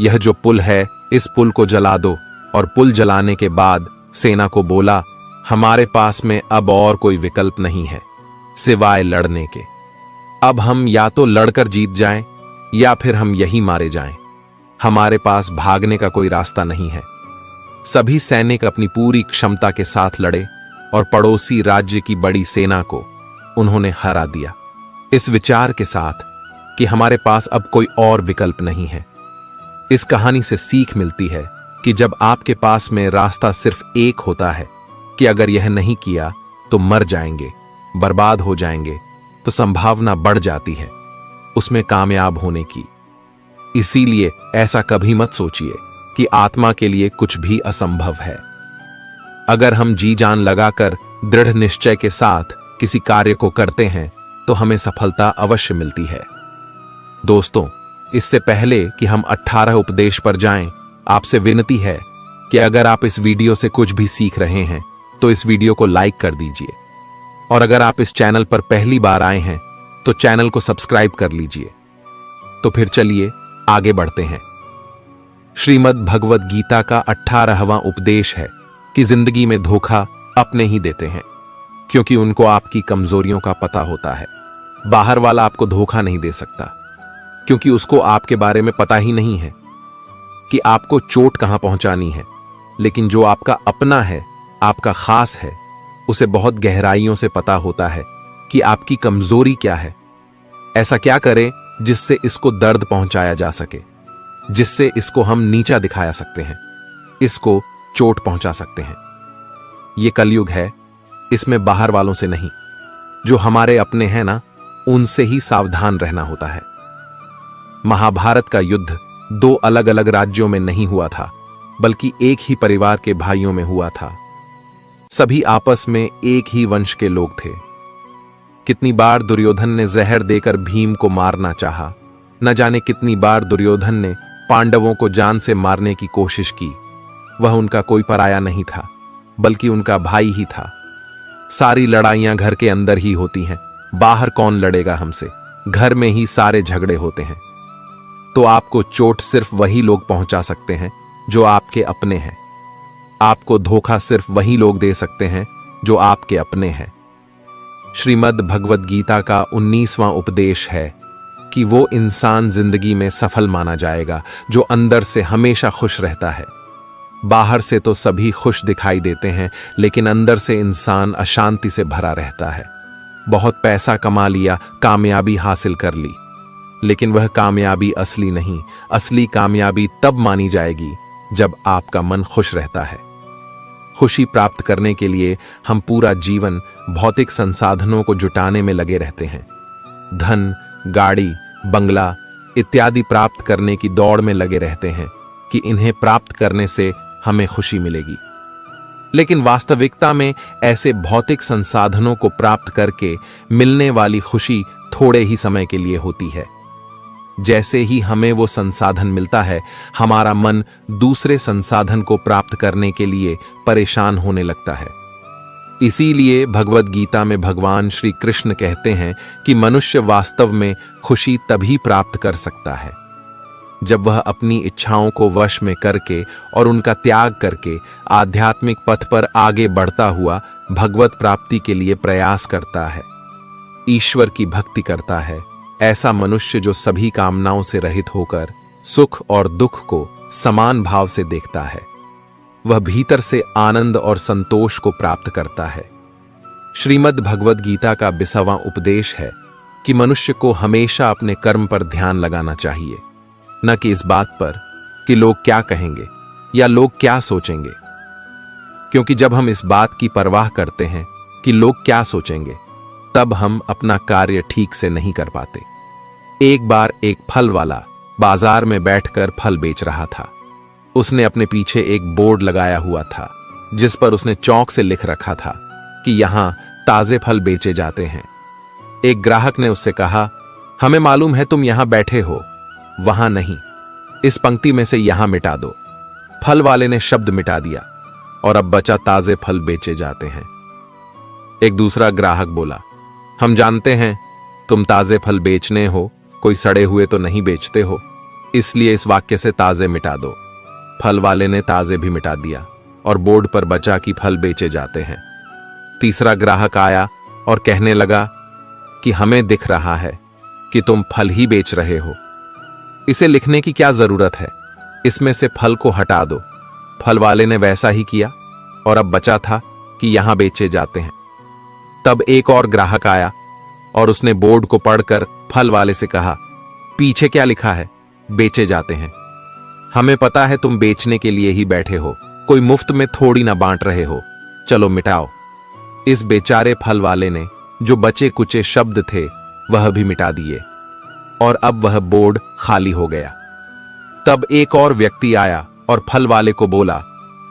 यह जो पुल है, इस पुल को जला दो। और पुल जलाने के बाद सेना को बोला, हमारे पास में अब और कोई विकल्प नहीं है सिवाय लड़ने के। अब हम या तो लड़कर जीत जाएं या फिर हम यहीं मारे जाएं। हमारे पास भागने का कोई रास्ता नहीं है। सभी सैनिक अपनी पूरी क्षमता के साथ लड़े और पड़ोसी राज्य की बड़ी सेना को उन्होंने हरा दिया, इस विचार के साथ कि हमारे पास अब कोई और विकल्प नहीं है। इस कहानी से सीख मिलती है कि जब आपके पास में रास्ता सिर्फ एक होता है कि अगर यह नहीं किया तो मर जाएंगे, बर्बाद हो जाएंगे, तो संभावना बढ़ जाती है उसमें कामयाब होने की। इसीलिए ऐसा कभी मत सोचिए कि आत्मा के लिए कुछ भी असंभव है। अगर हम जी जान लगाकर दृढ़ निश्चय के साथ किसी कार्य को करते हैं तो हमें सफलता अवश्य मिलती है। दोस्तों, इससे पहले कि हम 18 उपदेश पर जाएं, आपसे विनती है कि अगर आप इस वीडियो से कुछ भी सीख रहे हैं तो इस वीडियो को लाइक कर दीजिए। और अगर आप इस चैनल पर पहली बार आए हैं तो चैनल को सब्सक्राइब कर लीजिए। तो फिर चलिए आगे बढ़ते हैं। श्रीमद् भगवद गीता का 18वां उपदेश है कि जिंदगी में धोखा अपने ही देते हैं, क्योंकि उनको आपकी कमजोरियों का पता होता है। बाहर वाला आपको धोखा नहीं दे सकता, क्योंकि उसको आपके बारे में पता ही नहीं है कि आपको चोट कहां पहुंचानी है। लेकिन जो आपका अपना है, आपका खास है, उसे बहुत गहराइयों से पता होता है कि आपकी कमजोरी क्या है। ऐसा क्या करें जिससे इसको दर्द पहुंचाया जा सके, जिससे इसको हम नीचा दिखाया सकते हैं, इसको चोट पहुंचा सकते हैं। यह कलयुग है, इसमें बाहर वालों से नहीं, जो हमारे अपने हैं ना, उनसे ही सावधान रहना होता है। महाभारत का युद्ध 2 अलग अलग राज्यों में नहीं हुआ था, बल्कि एक ही परिवार के भाइयों में हुआ था। सभी आपस में एक ही वंश के लोग थे। कितनी बार दुर्योधन ने जहर देकर भीम को मारना चाहा, न जाने कितनी बार दुर्योधन ने पांडवों को जान से मारने की कोशिश की। वह उनका कोई पराया नहीं था, बल्कि उनका भाई ही था। सारी लड़ाइयां घर के अंदर ही होती हैं, बाहर कौन लड़ेगा हमसे, घर में ही सारे झगड़े होते हैं। तो आपको चोट सिर्फ वही लोग पहुंचा सकते हैं जो आपके अपने हैं। आपको धोखा सिर्फ वही लोग दे सकते हैं जो आपके अपने हैं। श्रीमद् भगवद गीता का 19वां उपदेश है कि वो इंसान जिंदगी में सफल माना जाएगा जो अंदर से हमेशा खुश रहता है। बाहर से तो सभी खुश दिखाई देते हैं, लेकिन अंदर से इंसान अशांति से भरा रहता है। बहुत पैसा कमा लिया, कामयाबी हासिल कर ली, लेकिन वह कामयाबी असली नहीं। असली कामयाबी तब मानी जाएगी जब आपका मन खुश रहता है। खुशी प्राप्त करने के लिए हम पूरा जीवन भौतिक संसाधनों को जुटाने में लगे रहते हैं। धन, गाड़ी, बंगला इत्यादि प्राप्त करने की दौड़ में लगे रहते हैं कि इन्हें प्राप्त करने से हमें खुशी मिलेगी। लेकिन वास्तविकता में ऐसे भौतिक संसाधनों को प्राप्त करके मिलने वाली खुशी थोड़े ही समय के लिए होती है। जैसे ही हमें वो संसाधन मिलता है, हमारा मन दूसरे संसाधन को प्राप्त करने के लिए परेशान होने लगता है। इसीलिए भगवद गीता में भगवान श्री कृष्ण कहते हैं कि मनुष्य वास्तव में खुशी तभी प्राप्त कर सकता है जब वह अपनी इच्छाओं को वश में करके और उनका त्याग करके आध्यात्मिक पथ पर आगे बढ़ता हुआ भगवत प्राप्ति के लिए प्रयास करता है, ईश्वर की भक्ति करता है। ऐसा मनुष्य जो सभी कामनाओं से रहित होकर सुख और दुख को समान भाव से देखता है, वह भीतर से आनंद और संतोष को प्राप्त करता है। श्रीमद् भगवद गीता का 20वां उपदेश है कि मनुष्य को हमेशा अपने कर्म पर ध्यान लगाना चाहिए, न कि इस बात पर कि लोग क्या कहेंगे या लोग क्या सोचेंगे। क्योंकि जब हम इस बात की परवाह करते हैं कि लोग क्या सोचेंगे, तब हम अपना कार्य ठीक से नहीं कर पाते। एक बार एक फल वाला बाजार में बैठकर फल बेच रहा था। उसने अपने पीछे एक बोर्ड लगाया हुआ था जिस पर उसने चौक से लिख रखा था कि यहां ताजे फल बेचे जाते हैं। एक ग्राहक ने उससे कहा, हमें मालूम है तुम यहां बैठे हो, वहां नहीं, इस पंक्ति में से यहां मिटा दो। फल वाले ने शब्द मिटा दिया और अब बचा ताजे फल बेचे जाते हैं। एक दूसरा ग्राहक बोला, हम जानते हैं तुम ताजे फल बेचने हो, कोई सड़े हुए तो नहीं बेचते हो, इसलिए इस वाक्य से ताजे मिटा दो। फल वाले ने ताजे भी मिटा दिया और बोर्ड पर बचा कि फल बेचे जाते हैं। तीसरा ग्राहक आया और कहने लगा कि हमें दिख रहा है कि तुम फल ही बेच रहे हो, इसे लिखने की क्या जरूरत है, इसमें से फल को हटा दो। फल वाले ने वैसा ही किया और अब बचा था कि यहां बेचे जाते हैं। तब एक और ग्राहक आया और उसने बोर्ड को पढ़कर फल वाले से कहा, पीछे क्या लिखा है, बेचे जाते हैं। हमें पता है तुम बेचने के लिए ही बैठे हो, कोई मुफ्त में थोड़ी ना बांट रहे हो, चलो मिटाओ। इस बेचारे फल वाले ने जो बचे कुचे शब्द थे वह भी मिटा दिए और अब वह बोर्ड खाली हो गया। तब एक और व्यक्ति आया और फल वाले को बोला,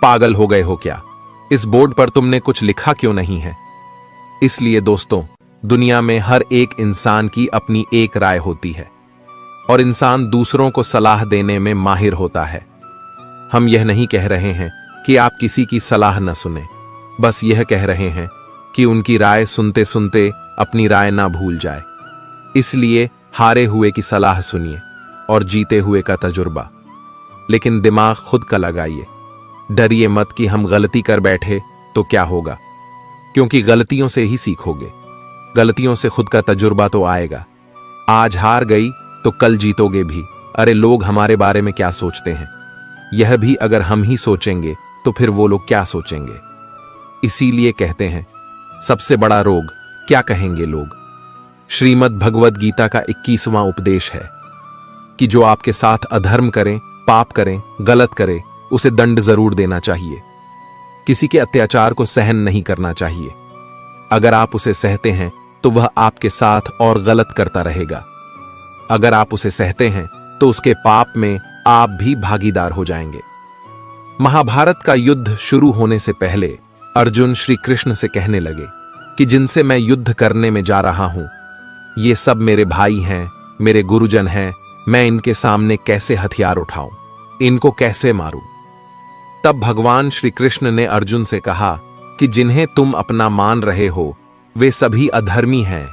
पागल हो गए हो क्या, इस बोर्ड पर तुमने कुछ लिखा क्यों नहीं है। इसलिए दोस्तों, दुनिया में हर एक इंसान की अपनी एक राय होती है और इंसान दूसरों को सलाह देने में माहिर होता है। हम यह नहीं कह रहे हैं कि आप किसी की सलाह न सुने, बस यह कह रहे हैं कि उनकी राय सुनते सुनते अपनी राय ना भूल जाए। इसलिए हारे हुए की सलाह सुनिए और जीते हुए का तजुर्बा, लेकिन दिमाग खुद का लगाइए। डरिए मत कि हम गलती कर बैठे तो क्या होगा, क्योंकि गलतियों से ही सीखोगे। गलतियों से खुद का तजुर्बा तो आएगा। आज हार गई तो कल जीतोगे भी। अरे लोग हमारे बारे में क्या सोचते हैं, यह भी अगर हम ही सोचेंगे तो फिर वो लोग क्या सोचेंगे। इसीलिए कहते हैं, सबसे बड़ा रोग क्या कहेंगे लोग। श्रीमद् भगवद गीता का 21वां उपदेश है कि जो आपके साथ अधर्म करें, पाप करें, गलत करे, उसे दंड जरूर देना चाहिए। किसी के अत्याचार को सहन नहीं करना चाहिए। अगर आप उसे सहते हैं तो वह आपके साथ और गलत करता रहेगा। अगर आप उसे सहते हैं तो उसके पाप में आप भी भागीदार हो जाएंगे। महाभारत का युद्ध शुरू होने से पहले अर्जुन श्री कृष्ण से कहने लगे कि जिनसे मैं युद्ध करने में जा रहा हूं, ये सब मेरे भाई हैं, मेरे गुरुजन हैं, मैं इनके सामने कैसे हथियार उठाऊं, इनको कैसे मारूं। तब भगवान श्री कृष्ण ने अर्जुन से कहा कि जिन्हें तुम अपना मान रहे हो वे सभी अधर्मी हैं,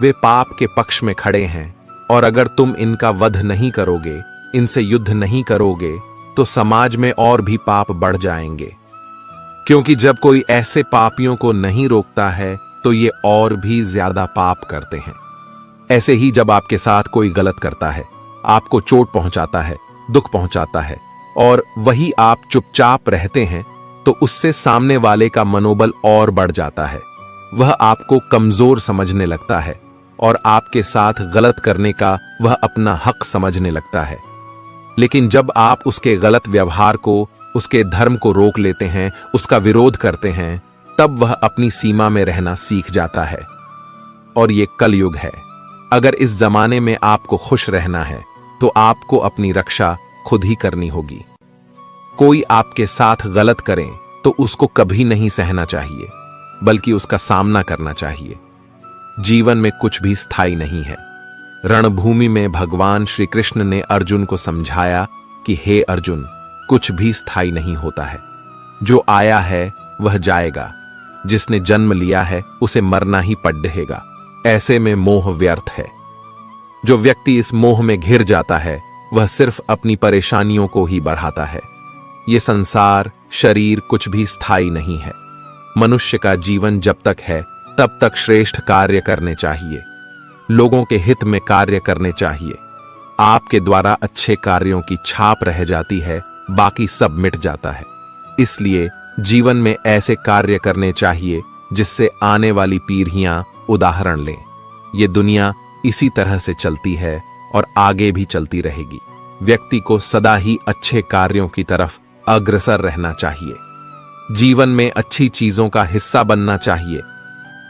वे पाप के पक्ष में खड़े हैं, और अगर तुम इनका वध नहीं करोगे, इनसे युद्ध नहीं करोगे, तो समाज में और भी पाप बढ़ जाएंगे। क्योंकि जब कोई ऐसे पापियों को नहीं रोकता है तो ये और भी ज्यादा पाप करते हैं। ऐसे ही जब आपके साथ कोई गलत करता है, आपको चोट पहुंचाता है, दुख पहुंचाता है, और वही आप चुपचाप रहते हैं, तो उससे सामने वाले का मनोबल और बढ़ जाता है। वह आपको कमजोर समझने लगता है और आपके साथ गलत करने का वह अपना हक समझने लगता है। लेकिन जब आप उसके गलत व्यवहार को, उसके धर्म को रोक लेते हैं, उसका विरोध करते हैं, तब वह अपनी सीमा में रहना सीख जाता है। और ये कलयुग है। अगर इस जमाने में आपको खुश रहना है तो आपको अपनी रक्षा खुद ही करनी होगी। कोई आपके साथ गलत करे तो उसको कभी नहीं सहना चाहिए, बल्कि उसका सामना करना चाहिए। जीवन में कुछ भी स्थायी नहीं है। रणभूमि में भगवान श्री कृष्ण ने अर्जुन को समझाया कि हे अर्जुन, कुछ भी स्थायी नहीं होता है। जो आया है वह जाएगा, जिसने जन्म लिया है उसे मरना ही पड़ेगा। ऐसे में मोह व्यर्थ है। जो व्यक्ति इस मोह में घिर जाता है वह सिर्फ अपनी परेशानियों को ही बढ़ाता है। ये संसार, शरीर कुछ भी स्थायी नहीं है। मनुष्य का जीवन जब तक है तब तक श्रेष्ठ कार्य करने चाहिए, लोगों के हित में कार्य करने चाहिए। आपके द्वारा अच्छे कार्यों की छाप रह जाती है, बाकी सब मिट जाता है। इसलिए जीवन में ऐसे कार्य करने चाहिए जिससे आने वाली पीढ़ियां उदाहरण लें। ये दुनिया इसी तरह से चलती है और आगे भी चलती रहेगी। व्यक्ति को सदा ही अच्छे कार्यों की तरफ अग्रसर रहना चाहिए। जीवन में अच्छी चीजों का हिस्सा बनना चाहिए।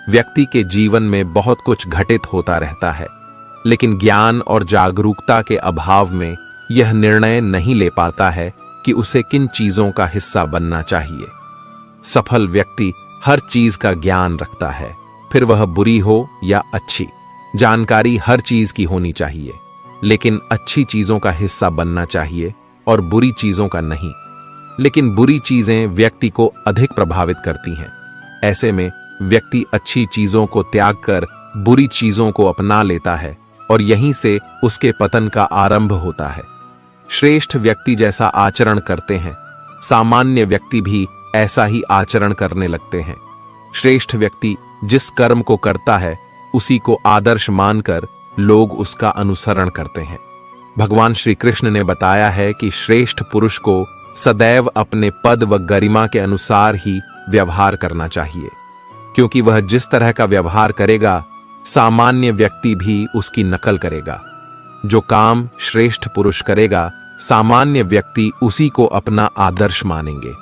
व्यक्ति के जीवन में बहुत कुछ घटित होता रहता है, लेकिन ज्ञान और जागरूकता के अभाव में यह निर्णय नहीं ले पाता है कि उसे किन चीजों का हिस्सा बनना चाहिए। सफल व्यक्ति हर चीज का ज्ञान रखता है, फिर वह बुरी हो या अच्छी। जानकारी हर चीज की होनी चाहिए, लेकिन अच्छी चीजों का हिस्सा बनना चाहिए और बुरी चीजों का नहीं। लेकिन बुरी चीजें व्यक्ति को अधिक प्रभावित करती हैं। ऐसे में व्यक्ति अच्छी चीजों को त्याग कर बुरी चीजों को अपना लेता है और यहीं से उसके पतन का आरंभ होता है। श्रेष्ठ व्यक्ति जैसा आचरण करते हैं, सामान्य व्यक्ति भी ऐसा ही आचरण करने लगते हैं। श्रेष्ठ व्यक्ति जिस कर्म को करता है उसी को आदर्श मानकर लोग उसका अनुसरण करते हैं। भगवान श्री कृष्ण ने बताया है कि श्रेष्ठ पुरुष को सदैव अपने पद व गरिमा के अनुसार ही व्यवहार करना चाहिए, क्योंकि वह जिस तरह का व्यवहार करेगा सामान्य व्यक्ति भी उसकी नकल करेगा। जो काम श्रेष्ठ पुरुष करेगा सामान्य व्यक्ति उसी को अपना आदर्श मानेंगे।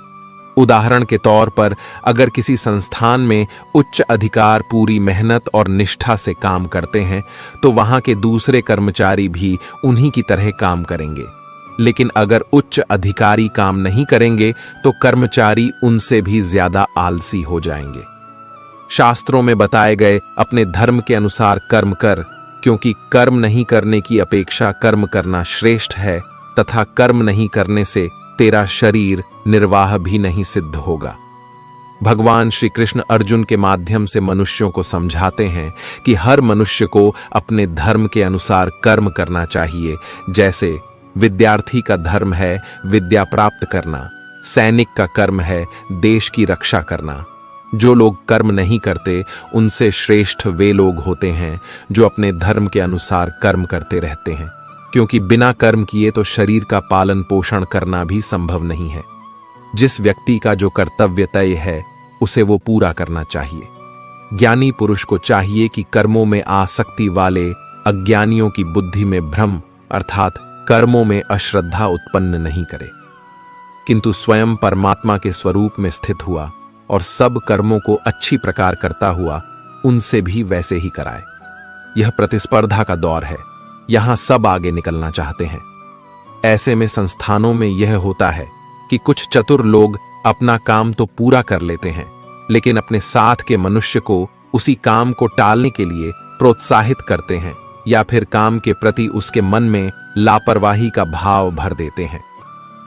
उदाहरण के तौर पर अगर किसी संस्थान में उच्च अधिकार पूरी मेहनत और निष्ठा से काम करते हैं तो वहां के दूसरे कर्मचारी भी उन्हीं की तरह काम करेंगे। लेकिन अगर उच्च अधिकारी काम नहीं करेंगे तो कर्मचारी उनसे भी ज्यादा आलसी हो जाएंगे। शास्त्रों में बताए गए अपने धर्म के अनुसार कर्म कर, क्योंकि कर्म नहीं करने की अपेक्षा कर्म करना श्रेष्ठ है, तथा कर्म नहीं करने से तेरा शरीर निर्वाह भी नहीं सिद्ध होगा। भगवान श्री कृष्ण अर्जुन के माध्यम से मनुष्यों को समझाते हैं कि हर मनुष्य को अपने धर्म के अनुसार कर्म करना चाहिए। जैसे विद्यार्थी का धर्म है विद्या प्राप्त करना, सैनिक का कर्म है देश की रक्षा करना। जो लोग कर्म नहीं करते उनसे श्रेष्ठ वे लोग होते हैं जो अपने धर्म के अनुसार कर्म करते रहते हैं, क्योंकि बिना कर्म किए तो शरीर का पालन पोषण करना भी संभव नहीं है। जिस व्यक्ति का जो कर्तव्य तय है उसे वो पूरा करना चाहिए। ज्ञानी पुरुष को चाहिए कि कर्मों में आसक्ति वाले अज्ञानियों की बुद्धि में भ्रम अर्थात कर्मों में अश्रद्धा उत्पन्न नहीं करे, किंतु स्वयं परमात्मा के स्वरूप में स्थित हुआ और सब कर्मों को अच्छी प्रकार करता हुआ उनसे भी वैसे ही कराए। यह प्रतिस्पर्धा का दौर है, यहां सब आगे निकलना चाहते हैं। ऐसे में संस्थानों में यह होता है कि कुछ चतुर लोग अपना काम तो पूरा कर लेते हैं, लेकिन अपने साथ के मनुष्य को उसी काम को टालने के लिए प्रोत्साहित करते हैं या फिर काम के प्रति उसके मन में लापरवाही का भाव भर देते हैं।